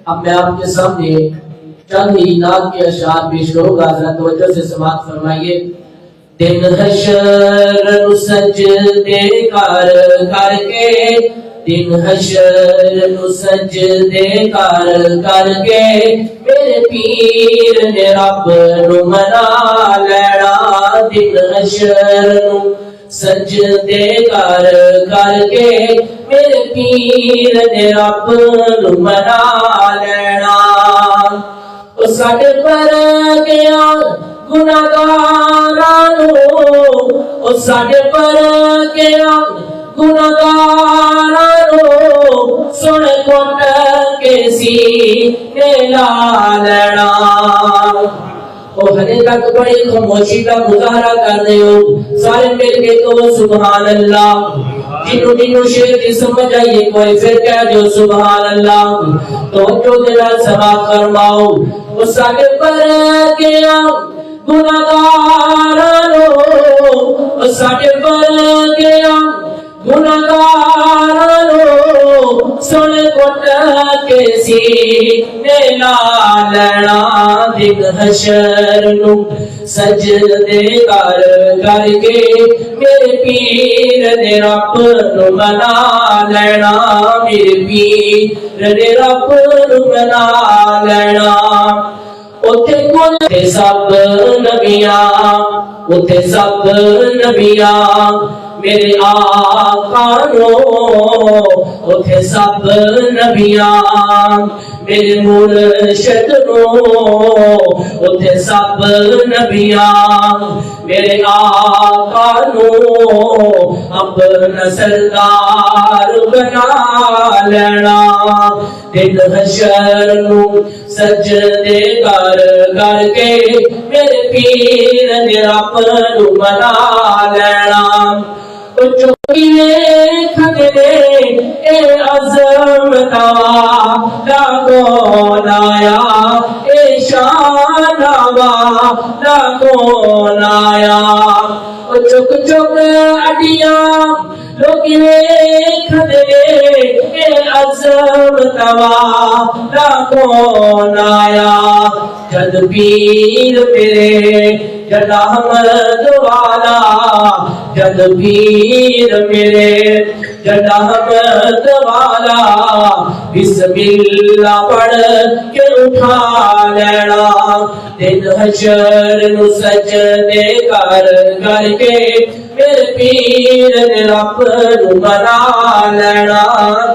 अब मैं आपके सामने चंद ही नात के अशार पेश करूंगा, जरा तवज्जो से समाअत फरमाइए। दिन हशर सजदे कर करके, दिन हशर सजदे कर करके, मेरे पीर ने रब नू मना लेना। दिन हशर सजदे कर करके, मेरे पीर ने रब नू मना लेना। साडे पर गया गुनाहगारां नू, साडे पर गया गुनाहगारां नू, सुन कुट के सीने ला लेना। हरे तक बड़ी खामोशी का मुजाहरा कर रहे हो, सारे मिल के कहो सुभान अल्लाह। जिन्हों जिन्हों शेर की समझ आइए कोई फिर कह दो सुभान अल्लाह। तो जो दिला समाअत फरमाओ। वो साडे पर गया गुनाहगारां नू, साडे पर गया गुनाहगारां नू, सुन कुट के सीने ला लेना। दिन हशर नू सजदे कर करके, मेरे पीर ने रब नू मना लेना। मेरे पीर ने रब नू मना लेना। उथे कुल सब नबियां, उथे सब नबियां मेरे आका नो, उथे सब नबियां मेरे मुर्शिद नो, उथे सब नबियां मेरे आका नो, अपना सरदार बना लेना। दिन हशर नू सजदे कर करके, मेरे पीर ने रब नू मना लेना। जो खदे ए अज़मता लागो नाया, ए शानावा लागो नाया। चुक चुक अडियां लोगी खदे ए अज़मता लागो नाया। जद पीर मेरे जद अहमद वाला, जद पीर मेरे जद अहमद वाला, बिस्मिल्लाह पढ़ के उठा लेना। दिन हशर नू सजदे कर करके, मेरे पीर ने रब नू मना लेना।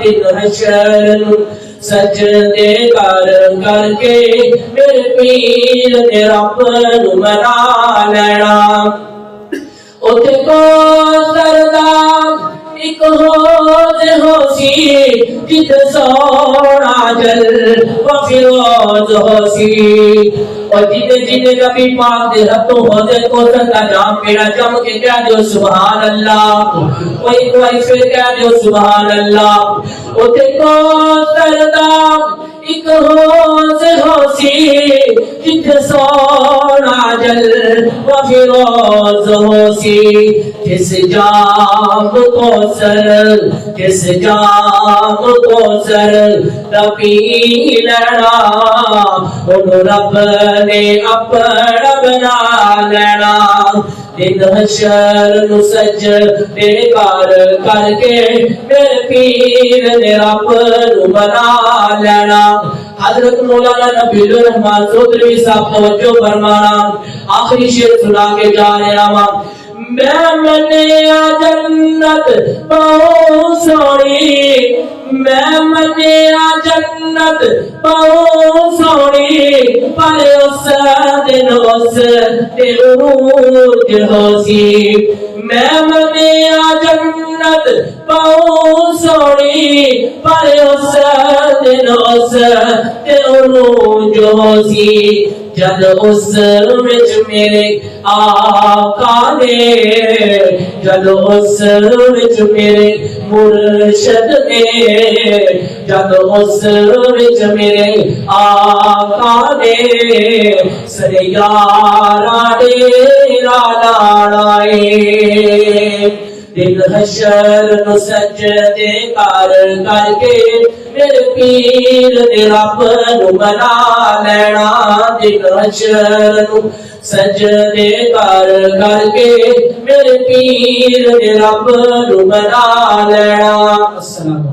दिन हशर नू सजदे कर करके, मेरे पीर ने रब नू मना लेना। उथे को सरदार एक होसी, जित सोना जल व फिरोज होसी। और जिने जिने नबी पाक दे हथों होदे को का नाम मेरा जम के कह दो सुभान अल्लाह। कोई कोई फिर कह दो सुभान अल्लाह। उथे को सरदार एक होसी, जित सोना जल व फिरोज होसी। जिस जाम को सर, जिस जाम को सर तपी लेना, उन रब ने अपना बना लेना। दिन हशर नू सजदे कर करके, मेरे पीर ने रब नू बना लेना। हजरत मौलाना नबील रहमान चौधरी साहब तवज्जो फरमाना, आखिरी शेर सुना के जा रहा हूं। मैं मनिया जन्नत पाऊं सोनी, मैं मनिया जन्नत पाऊं सोनी, पर उस दिन उस ते उरूज होसी। मैं मनिया जन्नत पाऊं सोनी, पर उस दिन उस ते उरूज होसी। जद उस विच मेरे आका ने, जद उस विच मेरे मुर्शिद ने, जद उस विच मेरे आका ने, सरे यारा डेरा लाए। दिन हशर नु सजदे कर करके मेरे पीर दे रब नु मना लेना। दिन हशर नु सजदे कर करके मेरे पीर दे रब नु मना लेना। अस्सलाम।